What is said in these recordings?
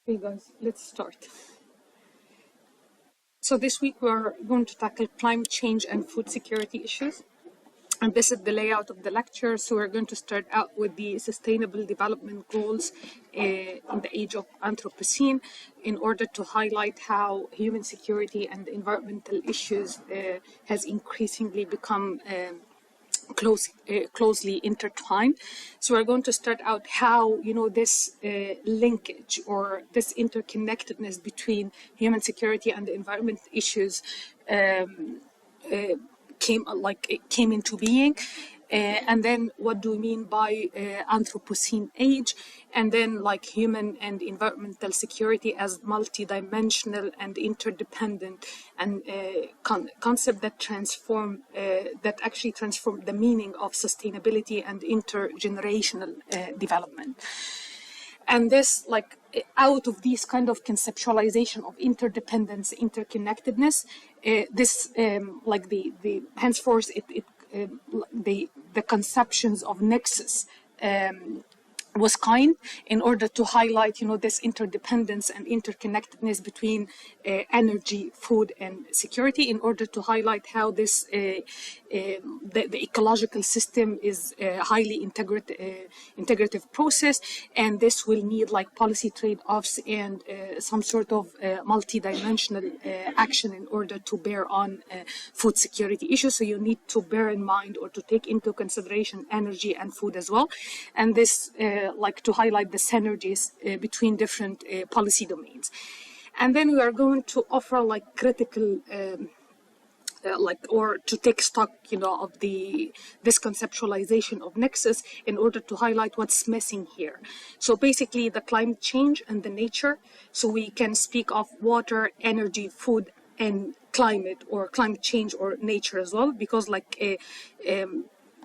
Hey guys, let's start. So this week we're going to tackle climate change and food security issues. And this is the layout of the lecture. So we're going to start out with the Sustainable Development Goals in the age of Anthropocene in order to highlight how human security and environmental issues has increasingly become closely intertwined. So we're going to start out how this linkage or this interconnectedness between human security and the environment issues came into being. And then what do we mean by Anthropocene age? And then like human and environmental security as multidimensional and interdependent and concept that actually transform the meaning of sustainability and intergenerational development. And this, like, out of these kind of conceptualization of interdependence, interconnectedness, like the henceforth the conceptions of nexus was kind in order to highlight, this interdependence and interconnectedness between energy, food, and security, in order to highlight how this the ecological system is a highly integrative process, and this will need like policy trade-offs and some sort of multi-dimensional action in order to bear on food security issues. So you need to bear in mind or to take into consideration energy and food as well, and this like to highlight the synergies between different policy domains. And then we are going to offer like critical or to take stock, of this conceptualization of nexus in order to highlight what's missing here. So basically the climate change and the nature. So we can speak of water, energy, food, and climate, or climate change or nature as well, because like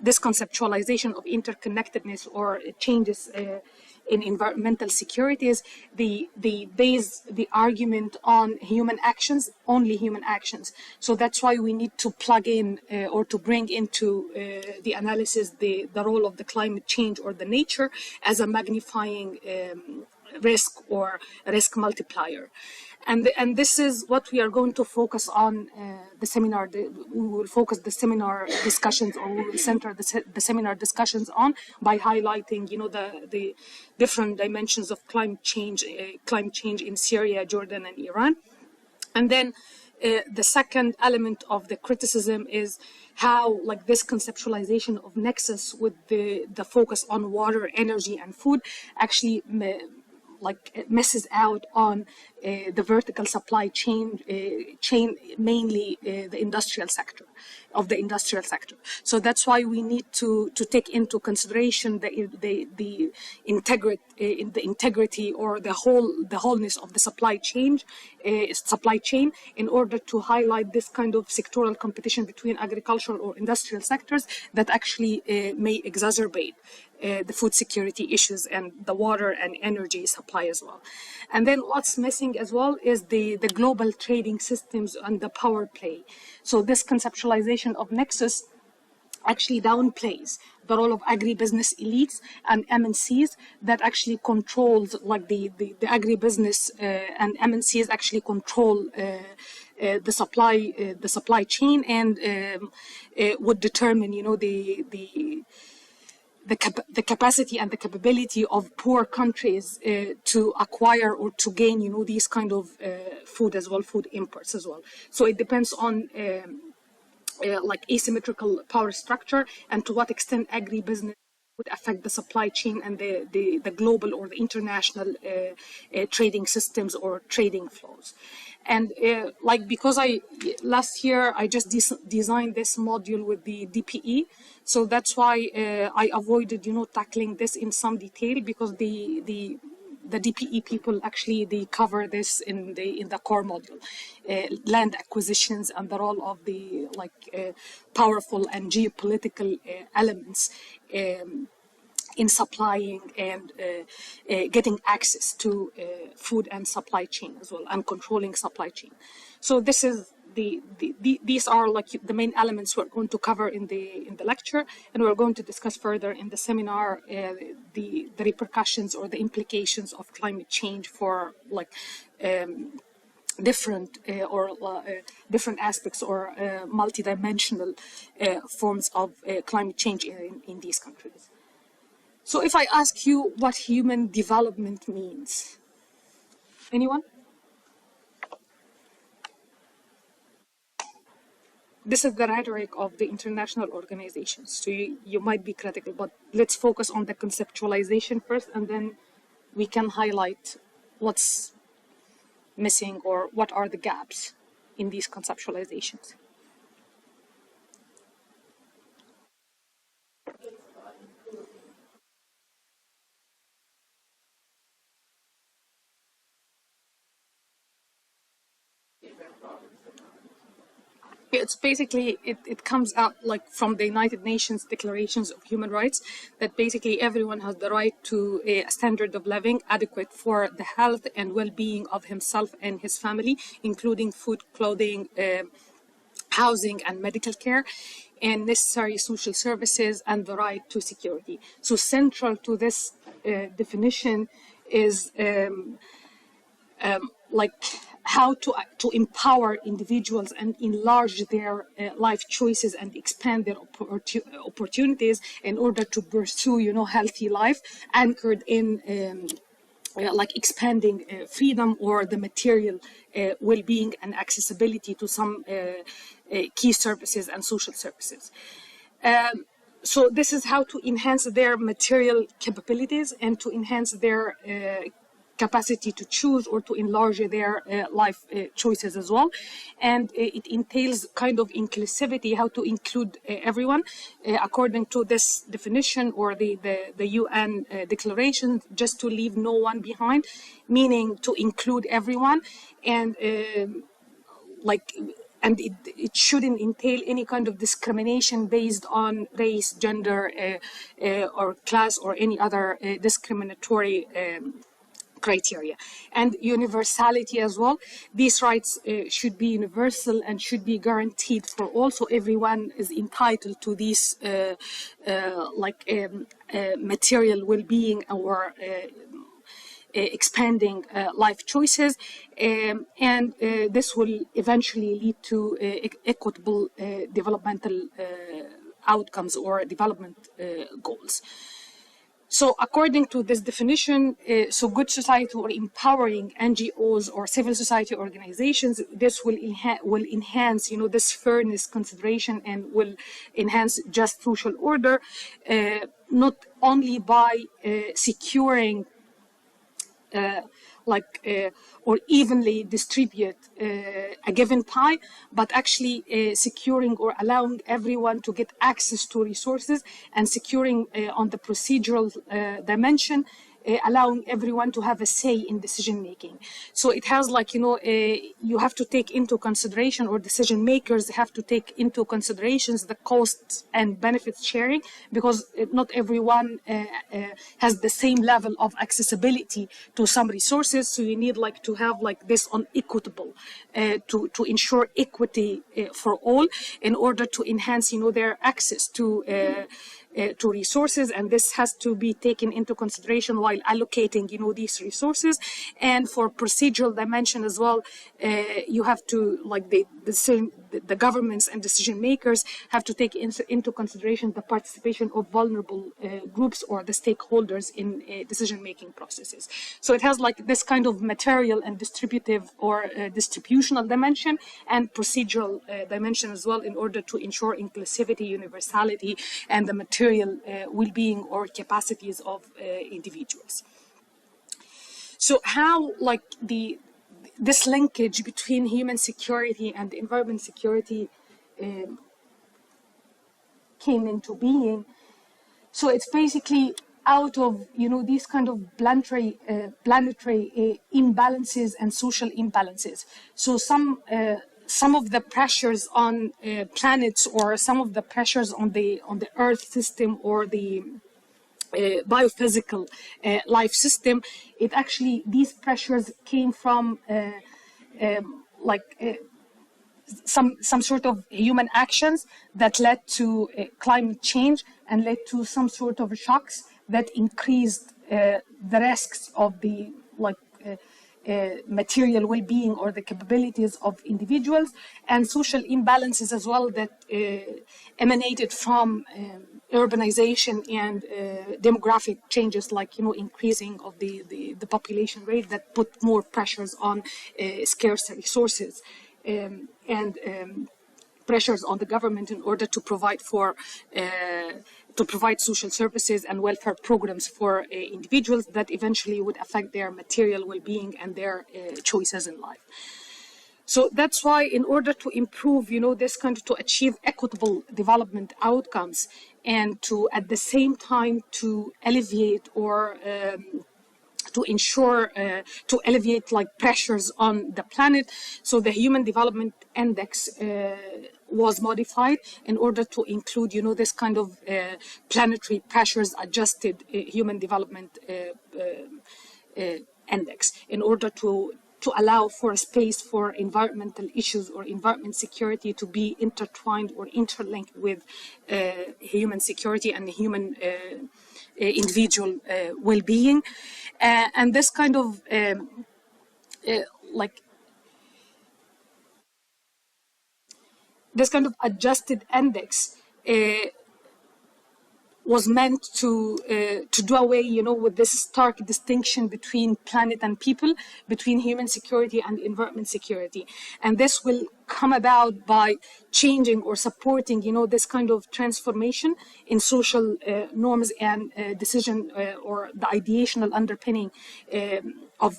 this conceptualization of interconnectedness or changes in environmental security is the argument on human actions, only human actions. So that's why we need to plug in or to bring into the analysis the role of the climate change or the nature as a magnifying risk or risk multiplier. And this is what we are going to focus on the seminar. We will focus the seminar discussions, or we will center the seminar discussions on, by highlighting, the different dimensions of climate change in Syria, Jordan, and Iran. And then the second element of the criticism is how, like, this conceptualization of nexus with the focus on water, energy, and food actually messes out on the vertical supply chain, mainly the industrial sector. So that's why we need to take into consideration the integrity or the wholeness of the supply chain in order to highlight this kind of sectoral competition between agricultural or industrial sectors that actually may exacerbate the food security issues and the water and energy supply as well. And then what's missing as well is the global trading systems and the power play. So this conceptualization of nexus actually downplays the role of agribusiness elites and MNCs that actually controls, like the agribusiness and MNCs actually control the supply chain, and would determine, you know, the capacity and the capability of poor countries to acquire or to gain, you know, these kind of food as well, food imports as well. So it depends on like asymmetrical power structure, and to what extent agribusiness would affect the supply chain and the global or the international trading systems or trading flows. And like, because last year I just designed this module with the DPE, so that's why I avoided, you know, tackling this in some detail, because the DPE people actually, they cover this in the core module, land acquisitions and the role of the powerful and geopolitical elements in supplying and getting access to food and supply chain as well, and controlling supply chain. So this is these are like the main elements we're going to cover in the lecture, and we're going to discuss further in the seminar the repercussions or the implications of climate change for like different different aspects or multidimensional forms of climate change in these countries. So if I ask you what human development means, anyone? This is the rhetoric of the international organizations. So you might be critical, but let's focus on the conceptualization first, and then we can highlight what's missing or what are the gaps in these conceptualizations. It's basically, it comes out like from the United Nations Declarations of Human Rights, that basically everyone has the right to a standard of living adequate for the health and well-being of himself and his family, including food, clothing, housing and medical care, and necessary social services, and the right to security. So central to this definition is like how to empower individuals and enlarge their life choices and expand their opportunities in order to pursue, you know, healthy life anchored in like expanding freedom or the material well-being and accessibility to some key services and social services. So this is how to enhance their material capabilities and to enhance their capacity to choose or to enlarge their life choices as well. And it entails kind of inclusivity, how to include everyone according to this definition or the UN declaration, just to leave no one behind, meaning to include everyone. And and it shouldn't entail any kind of discrimination based on race, gender, or class, or any other discriminatory criteria. And universality as well. These rights should be universal and should be guaranteed for all, so everyone is entitled to these material well-being or expanding life choices, and this will eventually lead to equitable developmental outcomes or development goals. So according to this definition, so good society or empowering NGOs or civil society organizations, this will enhance, you know, this fairness consideration, and will enhance just social order, not only by securing or evenly distribute a given pie, but actually securing or allowing everyone to get access to resources, and securing on the procedural dimension allowing everyone to have a say in decision making. So it has like, you have to take into consideration, or decision makers have to take into considerations the costs and benefits sharing, because not everyone has the same level of accessibility to some resources. So you need like to have like this on equitable to ensure equity for all, in order to enhance, their access to resources, and this has to be taken into consideration while allocating, these resources. And for procedural dimension as well, you have to like the governments and decision makers have to take into consideration the participation of vulnerable groups or the stakeholders in decision making processes. So it has like this kind of material and distributive or distributional dimension and procedural dimension as well, in order to ensure inclusivity, universality, and the material well-being or capacities of individuals. So how like this linkage between human security and environment security came into being? So it's basically out of these kind of planetary imbalances and social imbalances. So some of the pressures on planets, or some of the pressures on the Earth system, or the biophysical life system, these pressures came from some sort of human actions that led to climate change, and led to some sort of shocks that increased the risks of the material well-being or the capabilities of individuals, and social imbalances as well that emanated from urbanization and demographic changes, like increasing of the population rate, that put more pressures on scarce resources, and pressures on the government in order to provide social services and welfare programs for individuals that eventually would affect their material well-being and their choices in life. So that's why, in order to improve, this kind of, to achieve equitable development outcomes, and to at the same time to alleviate or to ensure to alleviate like pressures on the planet, so the Human Development Index was modified in order to include, this kind of planetary pressures adjusted Human Development Index, in order to allow for a space for environmental issues or environment security to be intertwined or interlinked with human security and human individual well-being. And this kind of this kind of adjusted index was meant to do away, with this stark distinction between planet and people, between human security and environment security. And this will come about by changing or supporting, this kind of transformation in social norms and decision or the ideational underpinning of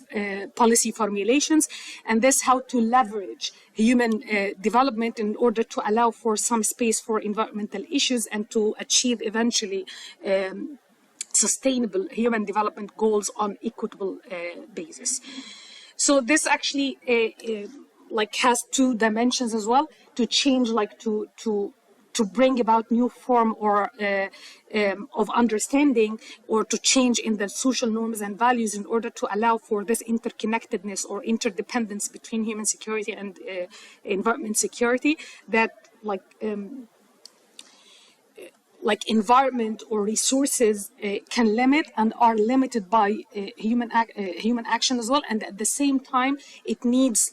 policy formulations, and this how to leverage human development in order to allow for some space for environmental issues and to achieve eventually sustainable human development goals on equitable basis. So this actually has two dimensions as well, to change, to bring about new form or of understanding, or to change in the social norms and values in order to allow for this interconnectedness or interdependence between human security and environment security, that environment or resources can limit and are limited by human action as well, and at the same time it needs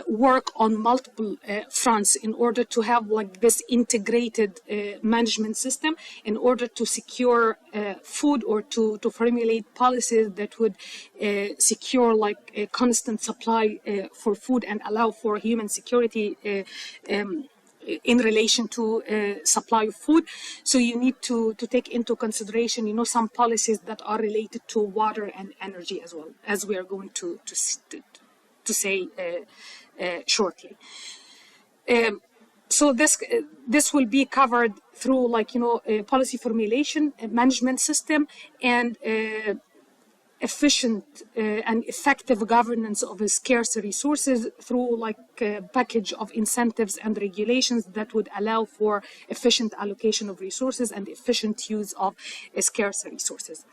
work on multiple fronts in order to have this integrated management system, in order to secure food, or to formulate policies that would secure a constant supply for food and allow for human security in relation to supply of food. So you need to take into consideration, some policies that are related to water and energy as well, as we are going to say shortly. So this will be covered through a policy formulation, a management system, and efficient and effective governance of scarce resources through a package of incentives and regulations that would allow for efficient allocation of resources and efficient use of scarce resources.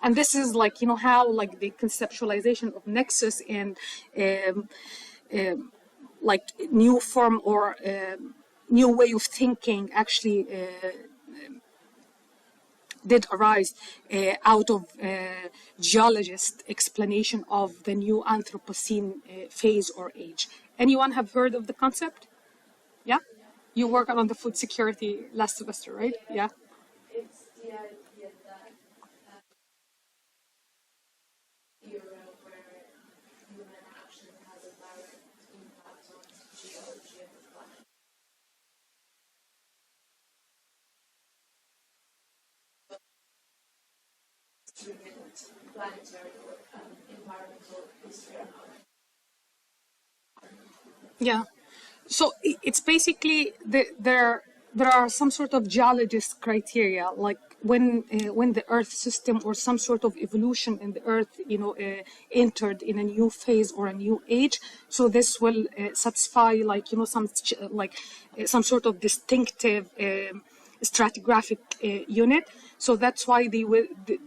And this is how the conceptualization of nexus and um, new form or new way of thinking actually did arise out of geologist explanation of the new Anthropocene phase or age. Anyone have heard of the concept? Yeah? You work on the food security last semester, right? Yeah. It's the idea that era where human action has a direct impact on geology of the planet. Planetary or environmental history on Earth. Yeah. So it's basically there are some sort of geologist criteria, like when the Earth system or some sort of evolution in the Earth, entered in a new phase or a new age. So this will satisfy some sort of distinctive stratigraphic unit. So that's why we will be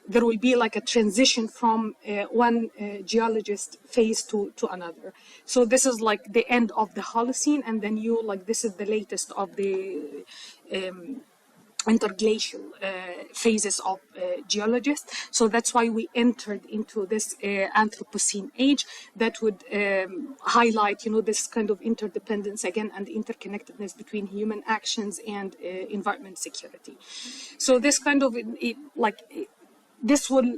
there will be like a transition from one geologist phase to another. So this is like the end of the Holocene, and then this is the latest of the interglacial phases of geologists. So that's why we entered into this Anthropocene age that would highlight, this kind of interdependence again and interconnectedness between human actions and environment security. So this kind of this will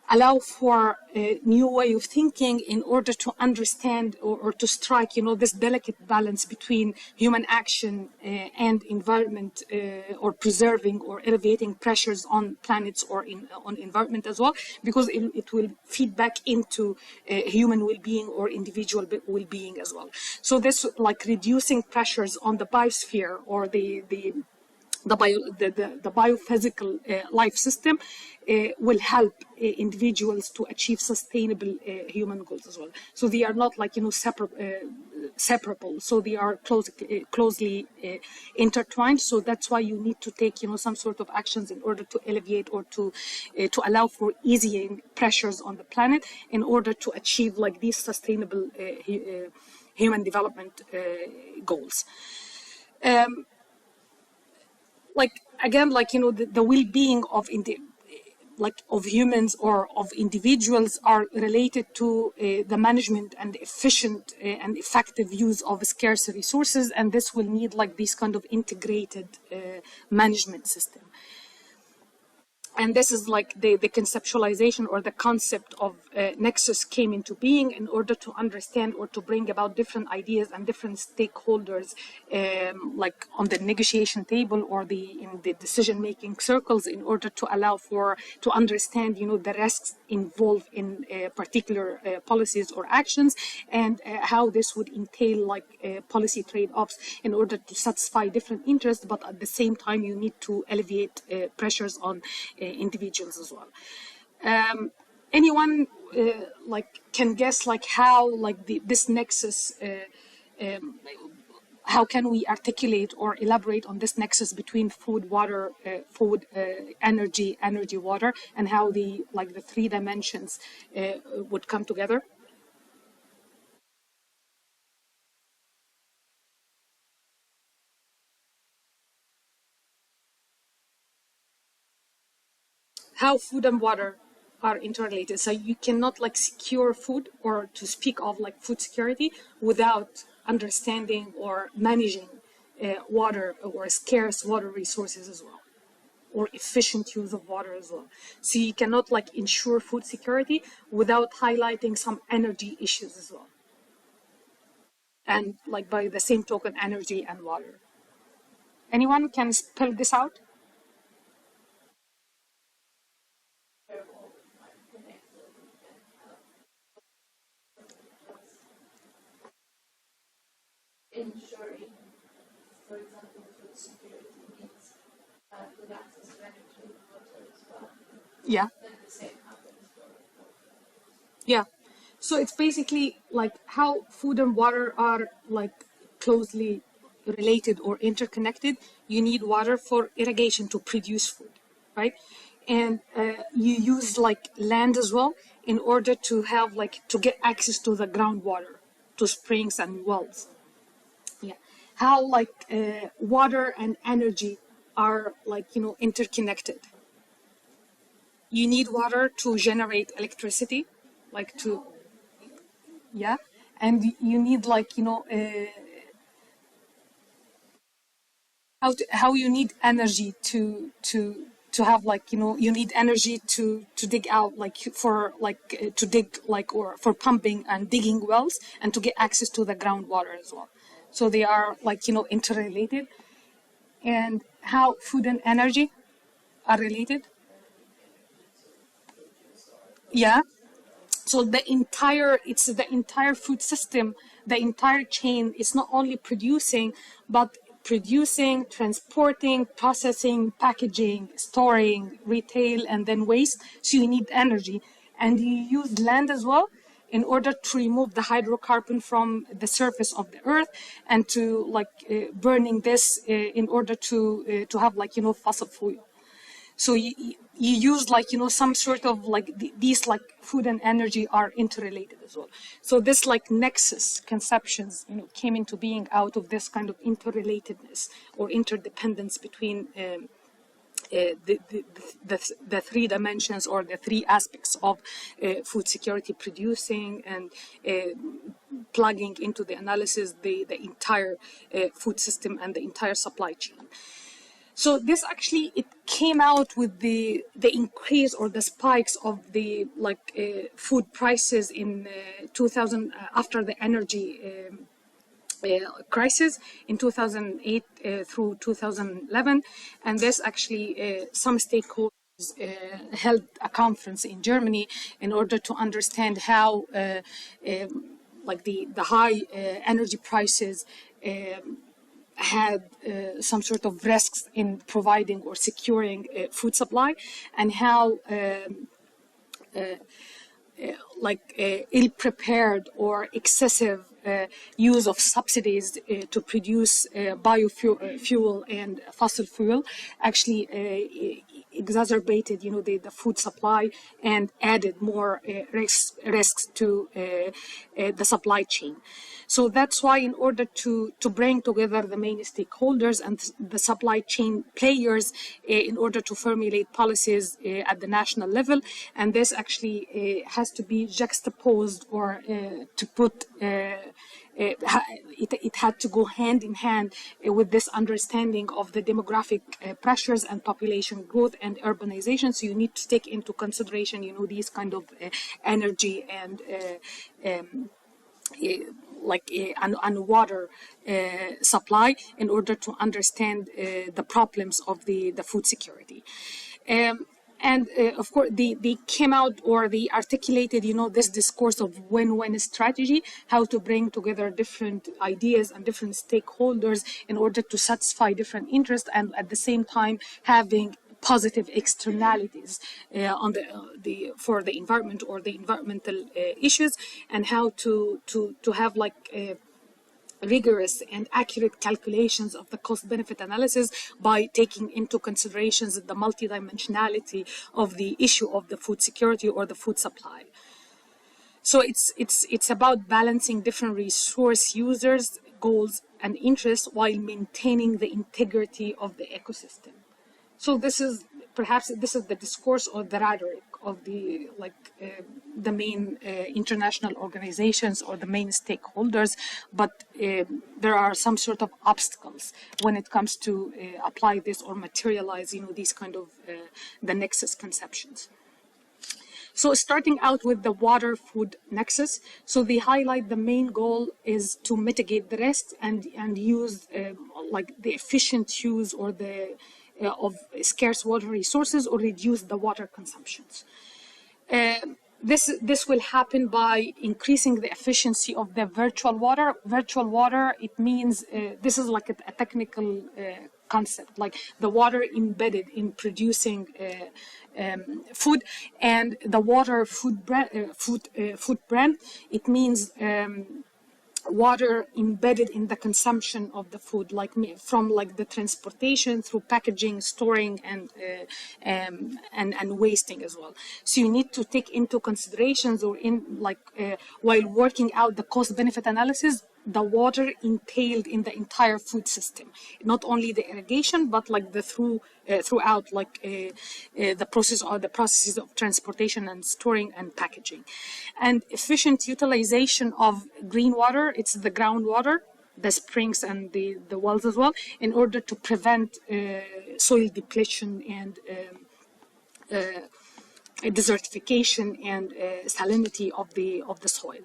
allow for a new way of thinking in order to understand or to strike, this delicate balance between human action and environment or preserving or elevating pressures on planets or on environment as well, because it will feed back into human well-being or individual well-being as well. So this reducing pressures on the biosphere or the biophysical life system will help individuals to achieve sustainable human goals as well. So they are not separable. So they are closely intertwined. So that's why you need to take some sort of actions in order to alleviate or to allow for easing pressures on the planet in order to achieve these sustainable human development goals. Again, the well-being of of humans or of individuals are related to the management and efficient and effective use of scarce resources, and this will need this kind of integrated management system. And this is the conceptualization or the concept of nexus came into being in order to understand or to bring about different ideas and different stakeholders on the negotiation table or in the decision-making circles in order to allow to understand the risks involved in particular policies or actions, and how this would entail policy trade-offs in order to satisfy different interests, but at the same time you need to alleviate pressures on individuals as well. Anyone can guess how this nexus how can we articulate or elaborate on this nexus between food, water, energy, water, and how the three dimensions would come together? How food and water are interrelated. So you cannot secure food or to speak of food security without understanding or managing water or scarce water resources as well, or efficient use of water as well. So you cannot ensure food security without highlighting some energy issues as well. And by the same token, energy and water. Anyone can spell this out? Yeah. then the same happens for Yeah. So it's basically like how food and water are like closely related or interconnected. You need water for irrigation to produce food, right? And you use like land as well in order to have like to get access to the groundwater, to springs and wells. Yeah. How like water and energy are like interconnected. You need water to generate electricity, like to yeah, and you need like how you need energy to have like you need energy to dig out like for like to dig like or for pumping and digging wells and to get access to the groundwater as well. So they are like interrelated. And how food and energy are related. Yeah. So the entire food system, the entire chain is not only producing, but producing, transporting, processing, packaging, storing, retail, and then waste. So you need energy. And you use land as well in order to remove the hydrocarbon from the surface of the earth and to like burning this in order to have like fossil fuel. So you use like some sort of like these like food and energy are interrelated as well. So this like nexus conceptions came into being out of this kind of interrelatedness or interdependence between the three dimensions or the three aspects of food security, producing and plugging into the analysis the entire food system and the entire supply chain. So this actually it came out with the increase or the spikes of the like food prices in 2000 after the energy crisis in 2008 through 2011, and this actually some stakeholders held a conference in Germany in order to understand how like the high energy prices had some sort of risks in providing or securing food supply, and how ill-prepared or excessive use of subsidies to produce biofuel and fossil fuel actually exacerbated, the food supply and added more risks to the supply chain. So that's why, in order to bring together the main stakeholders and the supply chain players, in order to formulate policies at the national level, and this actually has to be juxtaposed or to put. It had to go hand in hand with this understanding of the demographic pressures and population growth and urbanization. So you need to take into consideration, these kind of energy and and water supply in order to understand the problems of the food security. And of course, they came out or they articulated, this discourse of win-win strategy, how to bring together different ideas and different stakeholders in order to satisfy different interests, and at the same time having positive externalities on for the environment or the environmental issues, and how to have like rigorous and accurate calculations of the cost-benefit analysis by taking into considerations the multidimensionality of the issue of the food security or the food supply. So it's about balancing different resource users, goals, and interests while maintaining the integrity of the ecosystem. So this is the discourse or the rhetoric of the main international organizations or the main stakeholders, but there are some sort of obstacles when it comes to apply this or materialize, these kind of the nexus conceptions. So starting out with the water-food nexus, so they highlight the main goal is to mitigate the risk and use like the efficient use or the of scarce water resources or reduce the water consumptions. This will happen by increasing the efficiency of the virtual water. Virtual water, it means this is like a technical concept, like the water embedded in producing food, and the water footprint. It means water embedded in the consumption of the food, like from like the transportation through packaging, storing, and wasting as well. So you need to take into considerations, or in like while working out the cost benefit analysis, the water entailed in the entire food system, not only the irrigation, but like the throughout like the processes of transportation and storing and packaging. And efficient utilization of green water, it's the groundwater, the springs and the wells as well, in order to prevent soil depletion and desertification and salinity of the soil.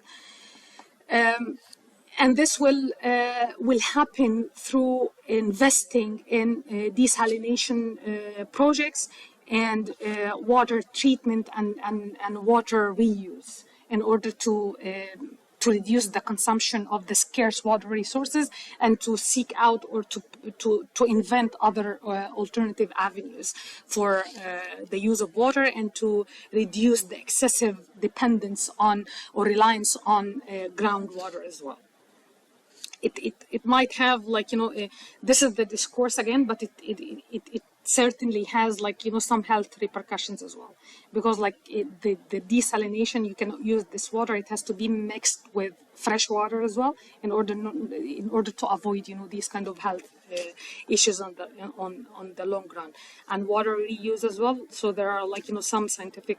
And this will happen through investing in desalination projects and water treatment and water reuse in order to reduce the consumption of the scarce water resources, and to seek out or to invent other alternative avenues for the use of water, and to reduce the excessive dependence on or reliance on groundwater as well. It might have like, this is the discourse again, but it certainly has like, some health repercussions as well, because like the desalination, you cannot use this water, it has to be mixed with fresh water as well in order to avoid these kind of health issues on the long run. And water reuse as well, so there are like some scientific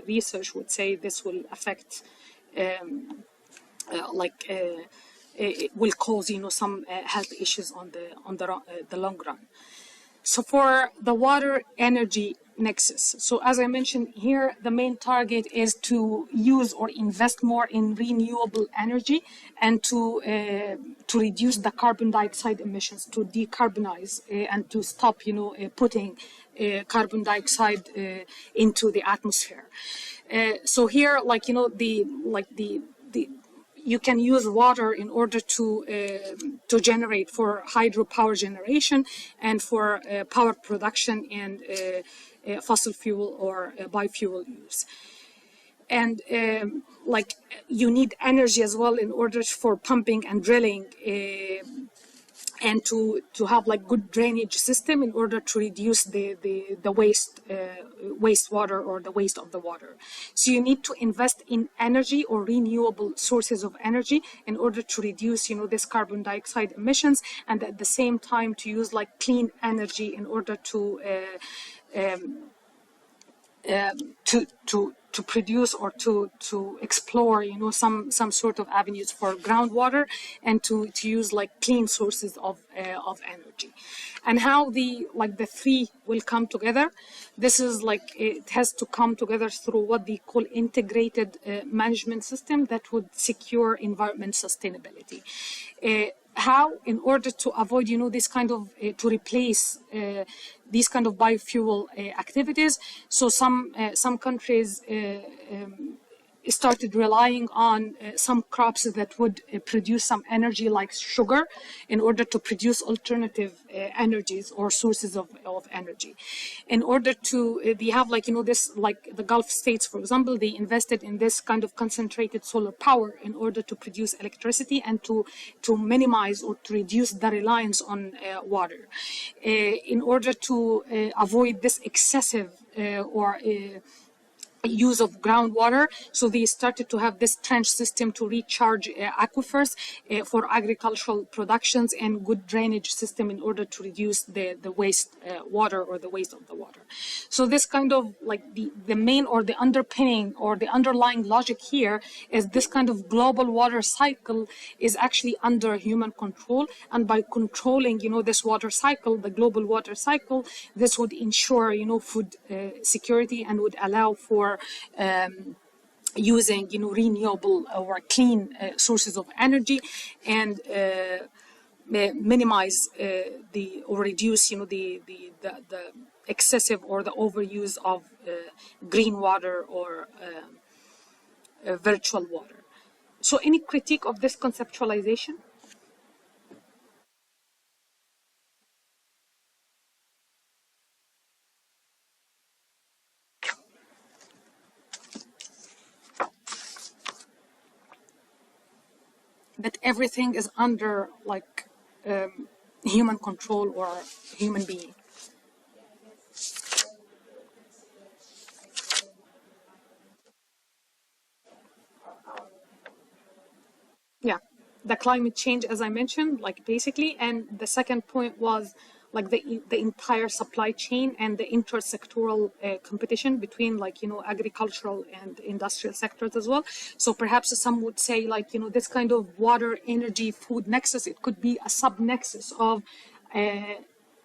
research would say this will affect it will cause some health issues on the long run. So for the water energy nexus, so as I mentioned here, the main target is to use or invest more in renewable energy, and to reduce the carbon dioxide emissions, to decarbonize and to stop putting carbon dioxide into the atmosphere. So here, like you can use water in order to generate for hydropower generation and for power production and fossil fuel or biofuel use. And like you need energy as well in order for pumping and drilling, and to have like good drainage system in order to reduce the wastewater or the waste of the water. So you need to invest in energy or renewable sources of energy in order to reduce this carbon dioxide emissions, and at the same time to use like clean energy in order to produce or to explore some sort of avenues for groundwater, and to use like clean sources of energy. And how the three will come together, this is like it has to come together through what they call integrated management system that would secure environment sustainability. How, in order to avoid this kind of to replace these kind of biofuel activities, so some countries started relying on some crops that would produce some energy like sugar in order to produce alternative energies or sources of energy. In order to, they have like, this, like the Gulf states, for example, they invested in this kind of concentrated solar power in order to produce electricity and to minimize or to reduce the reliance on water. In order to avoid this excessive or use of groundwater, so they started to have this trench system to recharge aquifers for agricultural productions, and good drainage system in order to reduce the waste water or the waste of the water. So this kind of like the main or the underpinning or the underlying logic here is this kind of global water cycle is actually under human control, and by controlling this water cycle, the global water cycle, this would ensure food security, and would allow for using renewable or clean sources of energy, and minimize or reduce the excessive or the overuse of green water or virtual water. So any critique of this conceptualization? that everything is under like human control or human being. Yeah, the climate change, as I mentioned, like basically, and the second point was like the entire supply chain and the intersectoral competition between like agricultural and industrial sectors as well. So perhaps some would say like this kind of water, energy, food nexus, it could be a sub nexus of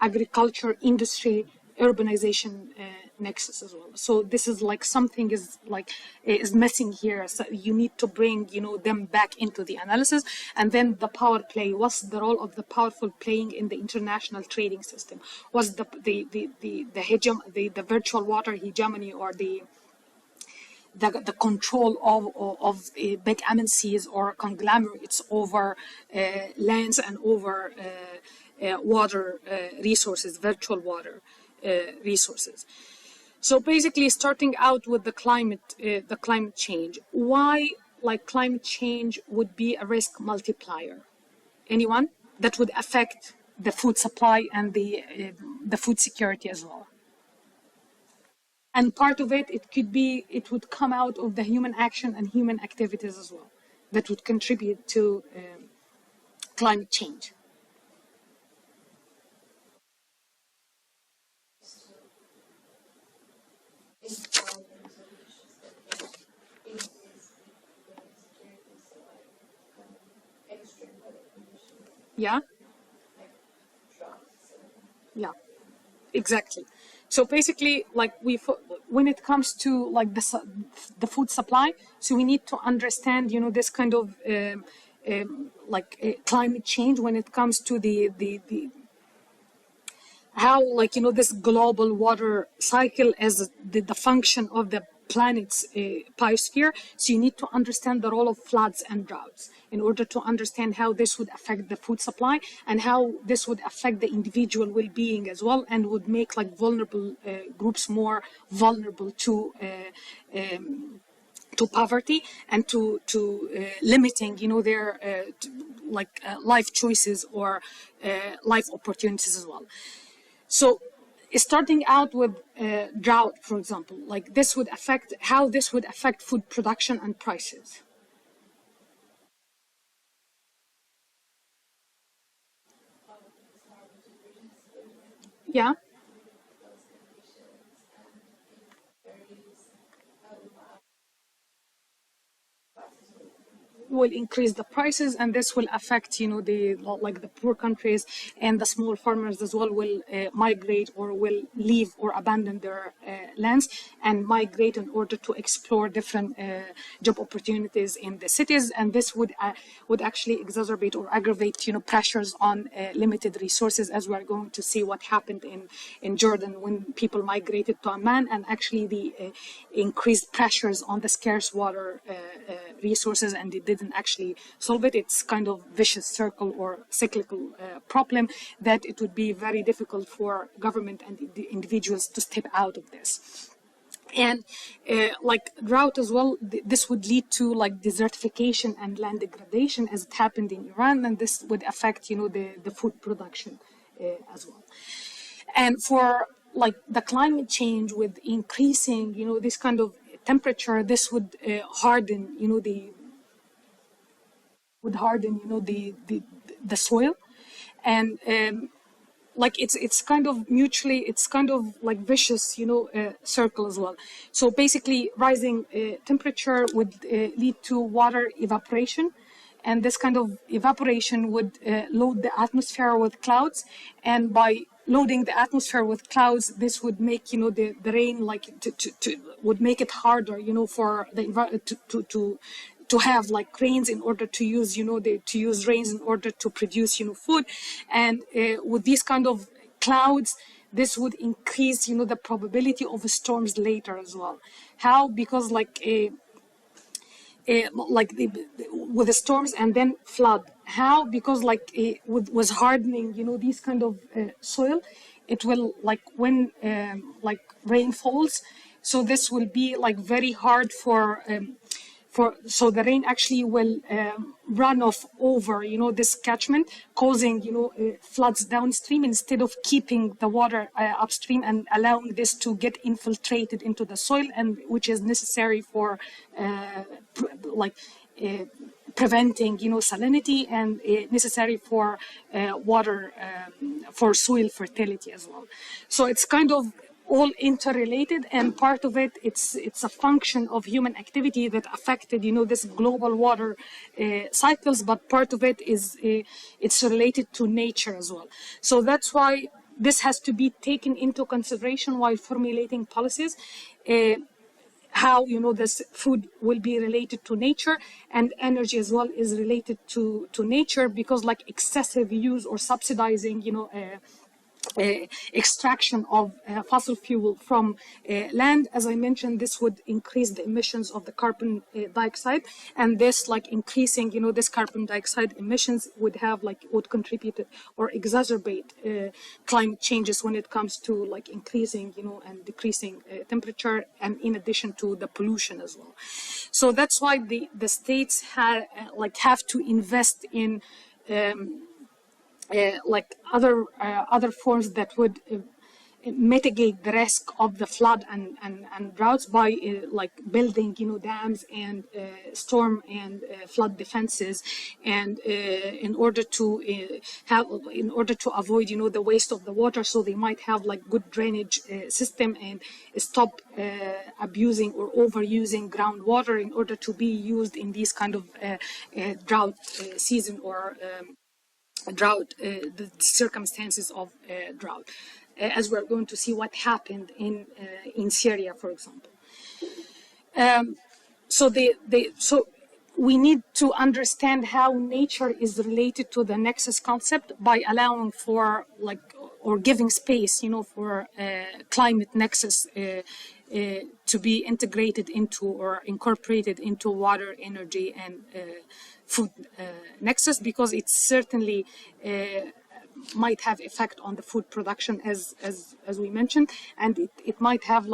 agriculture, industry, urbanization nexus as well. So this is like something is missing here. So you need to bring them back into the analysis. And then the power play. What's the role of the powerful playing in the international trading system? Was the virtual water hegemony or the control of big MNCs or conglomerates over lands and over water resources, virtual water resources. So basically, starting out with the climate change. Why, like climate change, would be a risk multiplier? Anyone? That would affect the food supply and the food security as well. And part of it would come out of the human action and human activities as well that would contribute to climate change. Yeah, yeah, exactly. So basically, like when it comes to like the food supply, so we need to understand, this kind of climate change when it comes to the how this global water cycle as the function of the planet's biosphere. So you need to understand the role of floods and droughts in order to understand how this would affect the food supply and how this would affect the individual well-being as well, and would make like vulnerable groups more vulnerable to poverty and to limiting their life choices or life opportunities as well. So starting out with drought, for example, like this would affect how this would affect food production and prices. Yeah. Will increase the prices, and this will affect the poor countries, and the small farmers as well will migrate or will leave or abandon their lands and migrate in order to explore different job opportunities in the cities, and this would actually exacerbate or aggravate pressures on limited resources, as we're going to see what happened in Jordan when people migrated to Amman, and actually the increased pressures on the scarce water resources, and it didn't actually solve it. It's kind of vicious circle or cyclical problem that it would be very difficult for government and the individuals to step out of this. And like drought as well, this would lead to like desertification and land degradation, as it happened in Iran, and this would affect the food production as well. And for like the climate change with increasing this kind of temperature, this would harden the soil, and like it's kind of mutually, it's kind of like vicious circle as well. So basically, rising temperature would lead to water evaporation, and this kind of evaporation would load the atmosphere with clouds, and by loading the atmosphere with clouds, this would make the rain like would make it harder for the to have like rains in order to use to use rains in order to produce food. And with these kind of clouds, this would increase the probability of storms later as well. How? Because with the storms and then flood. How? Because was hardening these kind of soil, it will like when rain falls, so this will be like very hard so the rain actually will run off over, this catchment, causing, floods downstream instead of keeping the water upstream and allowing this to get infiltrated into the soil, and which is necessary for preventing, salinity, and necessary for water, for soil fertility as well. So it's kind of all interrelated, and part of it's a function of human activity that affected, this global water cycles, but part of it is it's related to nature as well. So that's why this has to be taken into consideration while formulating policies. How this food will be related to nature, and energy as well is related to nature, because like excessive use or subsidizing extraction of fossil fuel from land, as I mentioned, this would increase the emissions of the carbon dioxide, and this increasing this carbon dioxide emissions would contribute or exacerbate climate changes when it comes to increasing and decreasing temperature, and in addition to the pollution as well. So that's why the states have to invest in other forms that would mitigate the risk of the flood and droughts by building dams and storm and flood defenses, and in order to avoid the waste of the water, so they might have good drainage system, and stop abusing or overusing groundwater in order to be used in these kind of drought season or drought, the circumstances of drought, as we're going to see what happened in Syria, for example. So we need to understand how nature is related to the nexus concept by allowing for or giving space, for climate nexus to be integrated into or incorporated into water, energy, and food nexus, because it certainly might have effect on the food production, as we mentioned, and it might have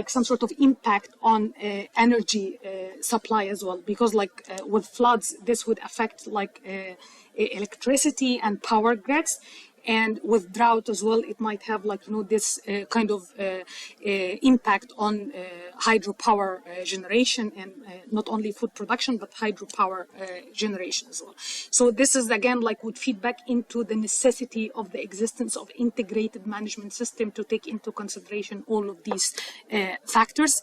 some sort of impact on energy supply as well, because with floods this would affect electricity and power grids, and with drought as well it might have this kind of impact on hydropower generation, and not only food production but hydropower generation as well. So this is again would feed back into the necessity of the existence of integrated management system to take into consideration all of these factors.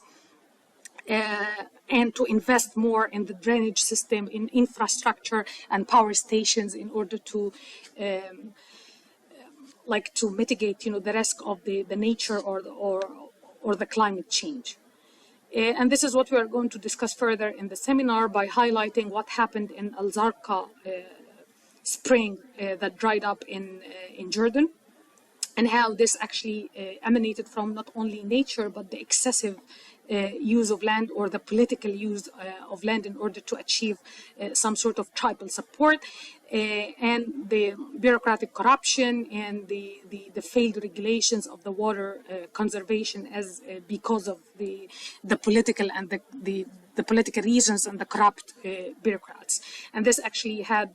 And to invest more in the drainage system, in infrastructure and power stations, in order to to mitigate the risk of the nature or the climate change. And this is what we are going to discuss further in the seminar by highlighting what happened in Al Zarqa spring that dried up in Jordan, and how this actually emanated from not only nature but the excessive use of land, or the political use of land in order to achieve some sort of tribal support, and the bureaucratic corruption, and the failed regulations of the water conservation as because of the political and the political reasons and the corrupt bureaucrats. And this actually had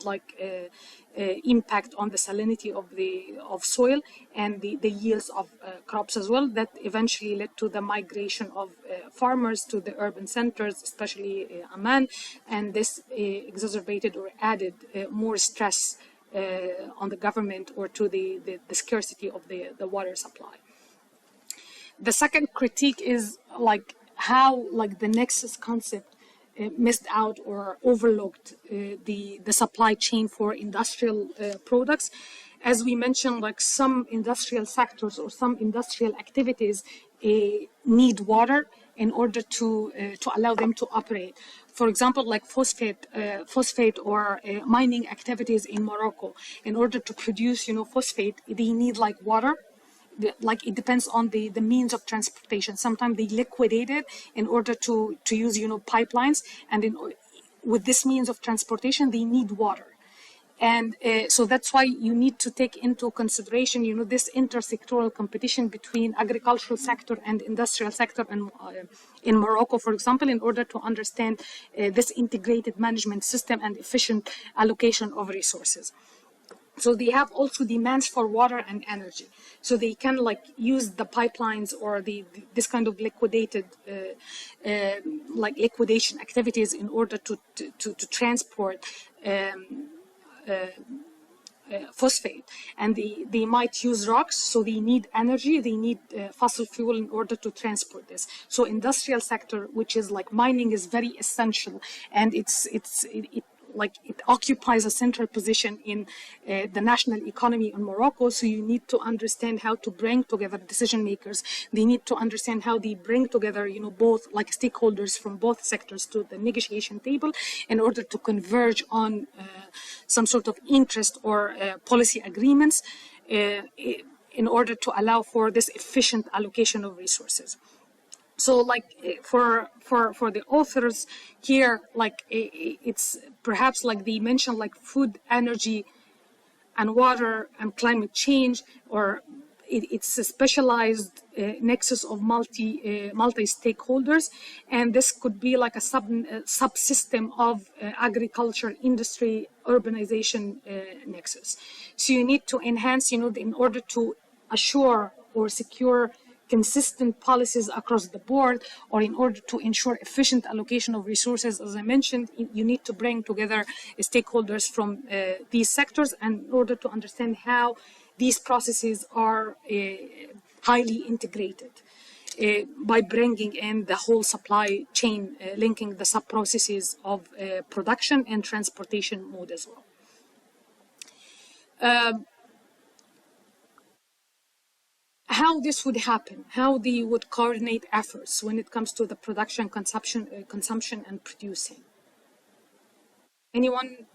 impact on the salinity of soil and the yields of crops as well, that eventually led to the migration of farmers to the urban centers, especially Amman, and this exacerbated or added more stress on the government, or to the scarcity of the water supply. The second critique is how the nexus concept missed out or overlooked the supply chain for industrial products. As we mentioned, some industrial sectors or some industrial activities need water in order to allow them to operate. For example, phosphate or mining activities in Morocco. In order to produce, phosphate, they need water. It depends on the means of transportation. Sometimes they liquidate it in order to use pipelines, and with this means of transportation they need water. And so that's why you need to take into consideration, this intersectoral competition between agricultural sector and industrial sector, and in Morocco, for example, in order to understand this integrated management system and efficient allocation of resources. So they have also demands for water and energy. So they can use the pipelines or this kind of liquidated, liquidation activities in order to transport phosphate. And they might use rocks, so they need energy, they need fossil fuel in order to transport this. So industrial sector, which is mining, is very essential, and it occupies a central position in the national economy in Morocco. So you need to understand how to bring together decision makers. They need to understand how they bring together, both stakeholders from both sectors to the negotiation table in order to converge on some sort of interest or policy agreements in order to allow for this efficient allocation of resources. So for the authors here, it's perhaps they mention food, energy, and water and climate change, or it's a specialized nexus of multi stakeholders, and this could be a subsystem of agriculture, industry, urbanization nexus. So you need to enhance, in order to assure or secure consistent policies across the board, or in order to ensure efficient allocation of resources, as I mentioned, you need to bring together stakeholders from these sectors, and in order to understand how these processes are highly integrated by bringing in the whole supply chain, linking the sub-processes of production and transportation mode as well. How this would happen, how they would coordinate efforts when it comes to the production, consumption, and producing. Anyone?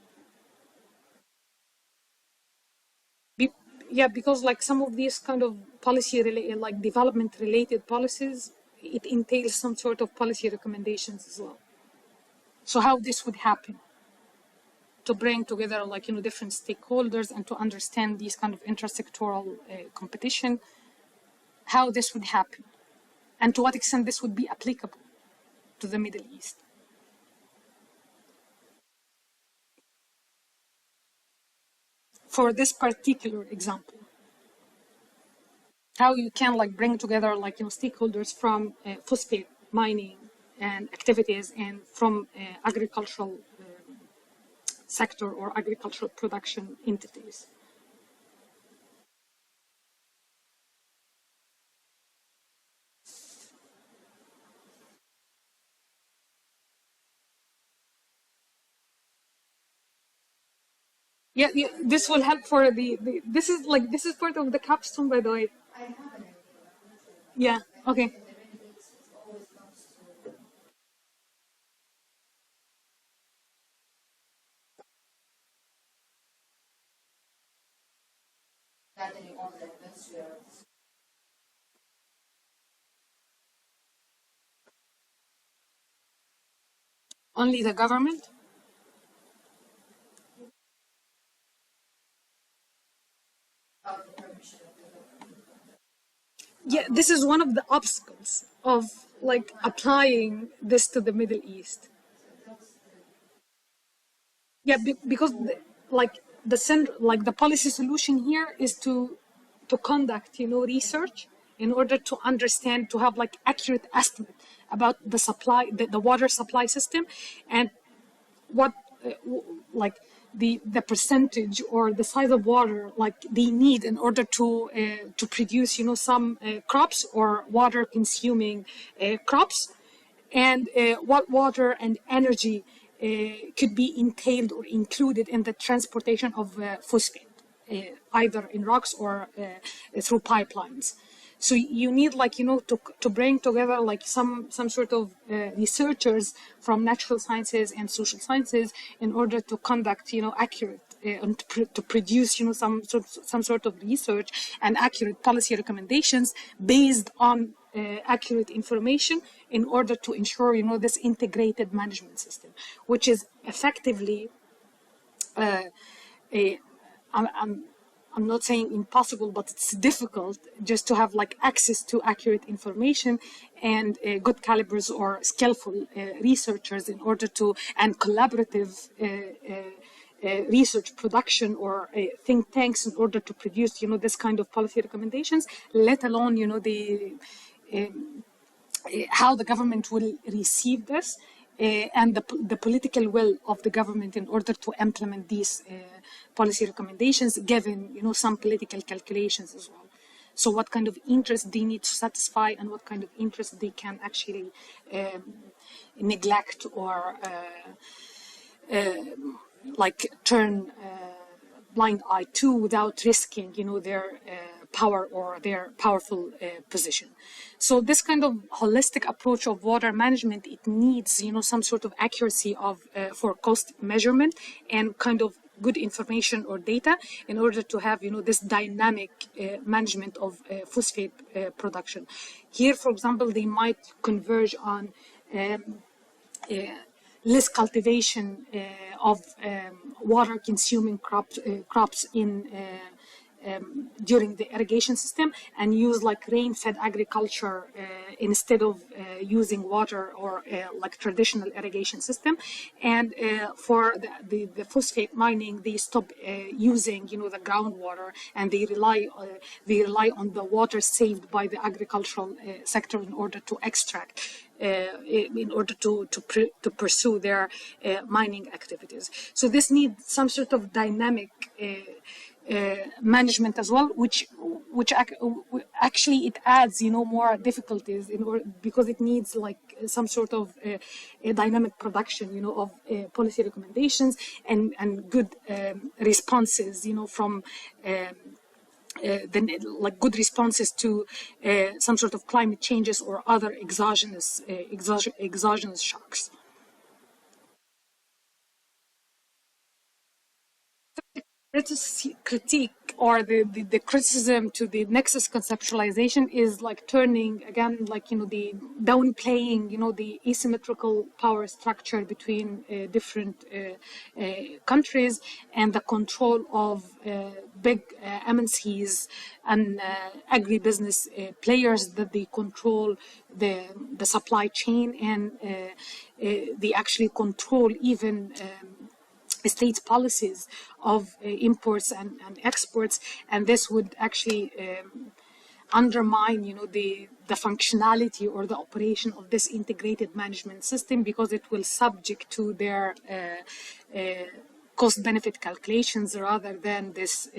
Yeah, because some of these kind of policy related, development related policies, it entails some sort of policy recommendations as well. So how this would happen to bring together different stakeholders and to understand these kind of intersectoral competition, how this would happen, and to what extent this would be applicable to the Middle East. For this particular example, how you can bring together stakeholders from phosphate mining and activities, and from agricultural sector or agricultural production entities. Yeah, this will help for this is part of the capstone, by the way. I have an idea. Yeah, okay. The Middle East always comes to gathering all the industrials. Only the government? Yeah, this is one of the obstacles of applying this to the Middle East. Yeah, because the policy solution here is to conduct research in order to understand, to have accurate estimate about the supply, the water supply system, and what the percentage or the size of water they need in order to produce some crops or water consuming crops, and what water and energy could be entailed or included in the transportation of phosphate, either in rocks or through pipelines. So you need to bring together some sort of researchers from natural sciences and social sciences in order to conduct accurate and to produce some sort of research and accurate policy recommendations based on accurate information in order to ensure this integrated management system, which is effectively I'm not saying impossible, but it's difficult just to have like access to accurate information and good calibers or skillful researchers in order to, and collaborative research production or think tanks in order to produce, this kind of policy recommendations, let alone, how the government will receive this and the political will of the government in order to implement these policy recommendations, given some political calculations as well. So what kind of interest they need to satisfy and what kind of interest they can actually neglect or like turn blind eye to without risking, their power or their powerful position. So this kind of holistic approach of water management, it needs, some sort of accuracy of for cost measurement and kind of good information or data in order to have, this dynamic management of phosphate production. Here, for example, they might converge on less cultivation of water-consuming crops in during the irrigation system, and use like rain-fed agriculture instead of using water or like traditional irrigation system. And for the phosphate mining, they stop using the groundwater, and they rely on the water saved by the agricultural sector in order to extract. In order to pursue their mining activities. So this needs some sort of dynamic management as well, which actually it adds more difficulties because it needs like some sort of a dynamic production of policy recommendations and good responses from like good responses to some sort of climate changes or other exogenous shocks. Critique or the criticism to the nexus conceptualization is like turning again, like the downplaying the asymmetrical power structure between different countries and the control of big MNCs and agribusiness players, that they control the supply chain and they actually control even states' policies of imports and exports, and this would actually undermine, the functionality or the operation of this integrated management system, because it will subject to their cost-benefit calculations rather than this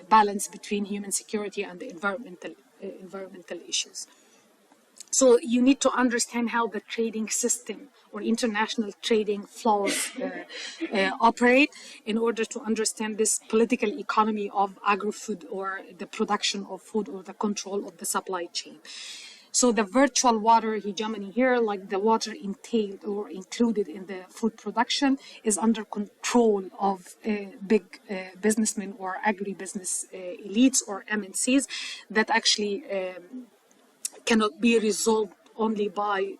balance between human security and the environmental issues. So you need to understand how the trading system or international trading flows operate in order to understand this political economy of agri-food or the production of food or the control of the supply chain. So the virtual water hegemony here, like the water entailed or included in the food production, is under control of big businessmen or agribusiness elites or MNCs that actually cannot be resolved only by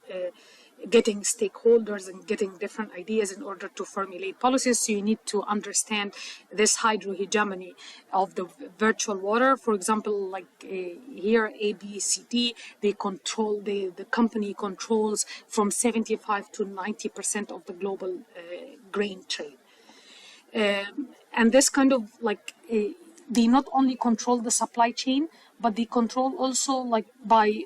getting stakeholders and getting different ideas in order to formulate policies. So you need to understand this hydrohegemony of the virtual water. For example, like here, ABCD, they control, the company controls from 75 to 90% of the global grain trade. And this kind of like, they not only control the supply chain, but they control also like by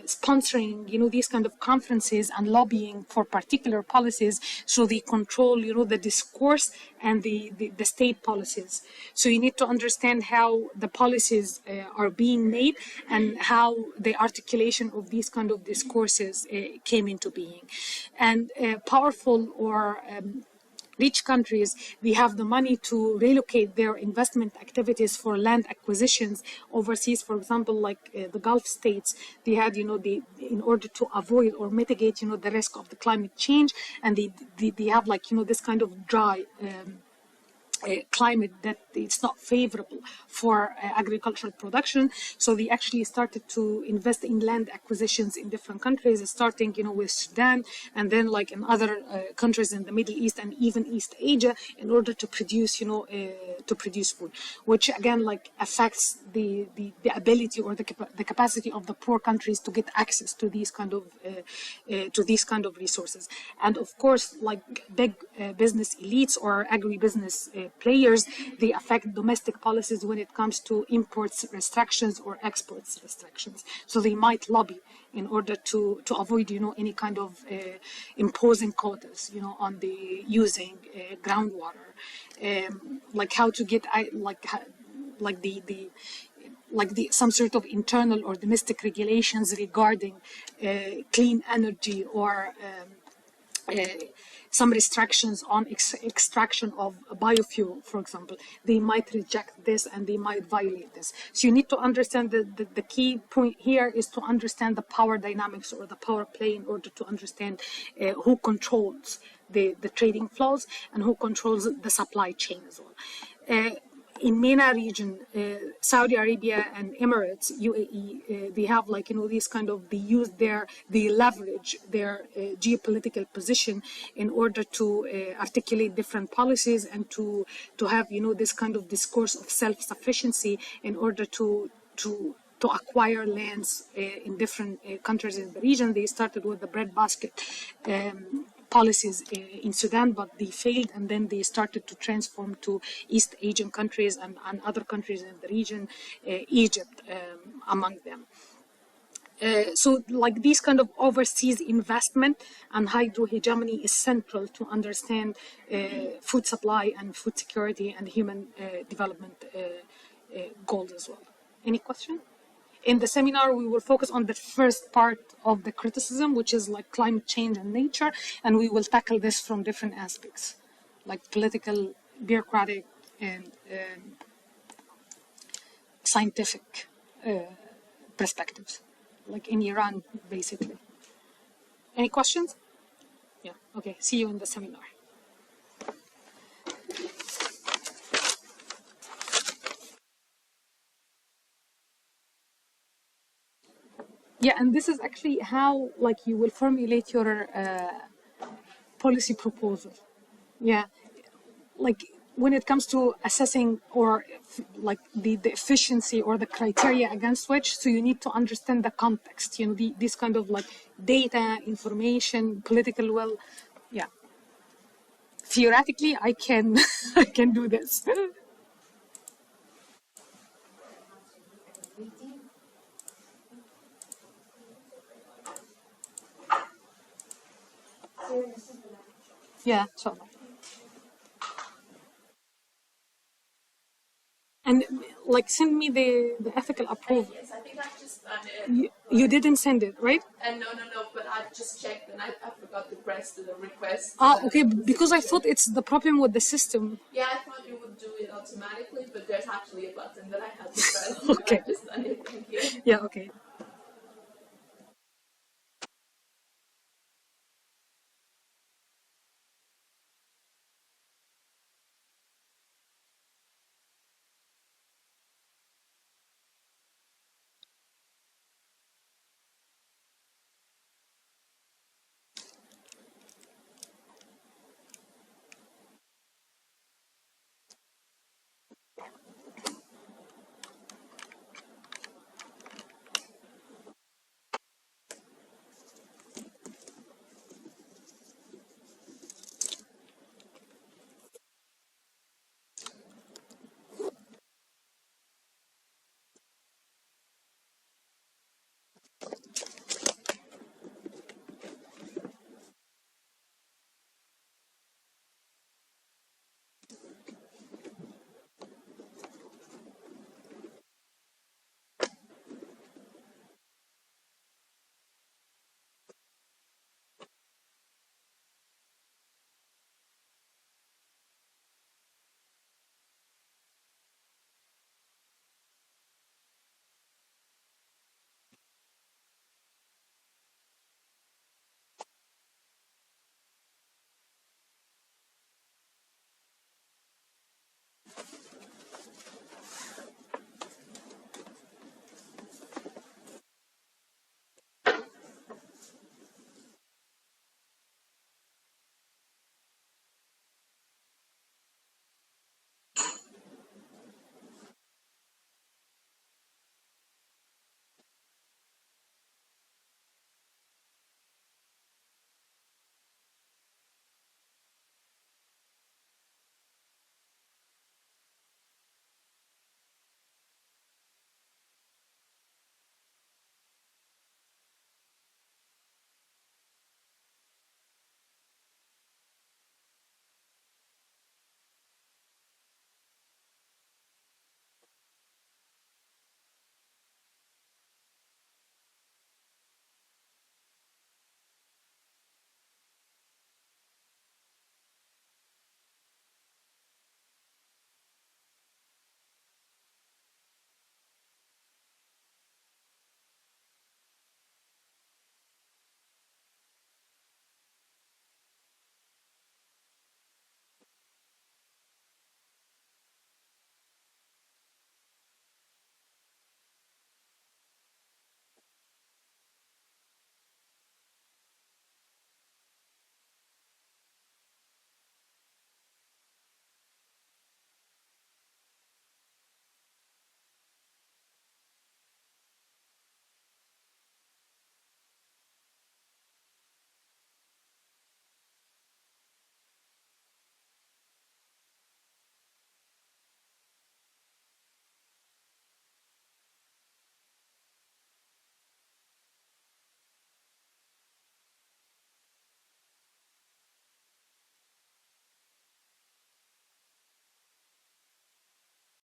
sponsoring, these kind of conferences and lobbying for particular policies. So they control, the discourse and the state policies. So you need to understand how the policies are being made and how the articulation of these kind of discourses came into being. And powerful or rich countries, they have the money to relocate their investment activities for land acquisitions overseas. For example, like the Gulf states, they had, in order to avoid or mitigate, the risk of the climate change, and they have like, this kind of dry climate that it's not favorable for agricultural production. So they actually started to invest in land acquisitions in different countries, starting, with Sudan, and then like in other countries in the Middle East and even East Asia, in order to produce, to produce food, which again like affects the ability or the capacity of the poor countries to get access to these kind of resources. And of course, like big business elites or agribusiness players, they affect domestic policies when it comes to imports restrictions or exports restrictions. So they might lobby in order to avoid, any kind of imposing quotas, on the using groundwater, like how to get some sort of internal or domestic regulations regarding clean energy or some restrictions on extraction of biofuel, for example. They might reject this and they might violate this. So you need to understand the key point here is to understand the power dynamics or the power play in order to understand who controls the trading flows and who controls the supply chain as well. In MENA region, Saudi Arabia and Emirates, UAE, they have they leverage their geopolitical position in order to articulate different policies and to have, this kind of discourse of self-sufficiency in order to acquire lands in different countries in the region. They started with the breadbasket policies in Sudan, but they failed, and then they started to transform to East Asian countries and other countries in the region, Egypt among them. So like these kind of overseas investment and hydro hegemony is central to understand food supply and food security and human development goals as well. Any question? In the seminar, we will focus on the first part of the criticism, which is like climate change and nature, and we will tackle this from different aspects, like political, bureaucratic, and scientific perspectives, like in Iran, basically. Any questions? Yeah, okay, see you in the seminar. Yeah, and this is actually how like you will formulate your policy proposal. Yeah, like when it comes to assessing or like the efficiency or the criteria against which, so you need to understand the context, this kind of like data, information, political will. Yeah. Theoretically, I can I can do this. Yeah, so. And like send me the ethical approval. Yes, I think I've just done it. You didn't send it, right? And no, but I've just checked and I forgot to press the request. Okay, because I thought it's the problem with the system. Yeah, I thought you would do it automatically, but there's actually a button that I had to press. Okay. I've just done it. Thank you. Yeah, okay.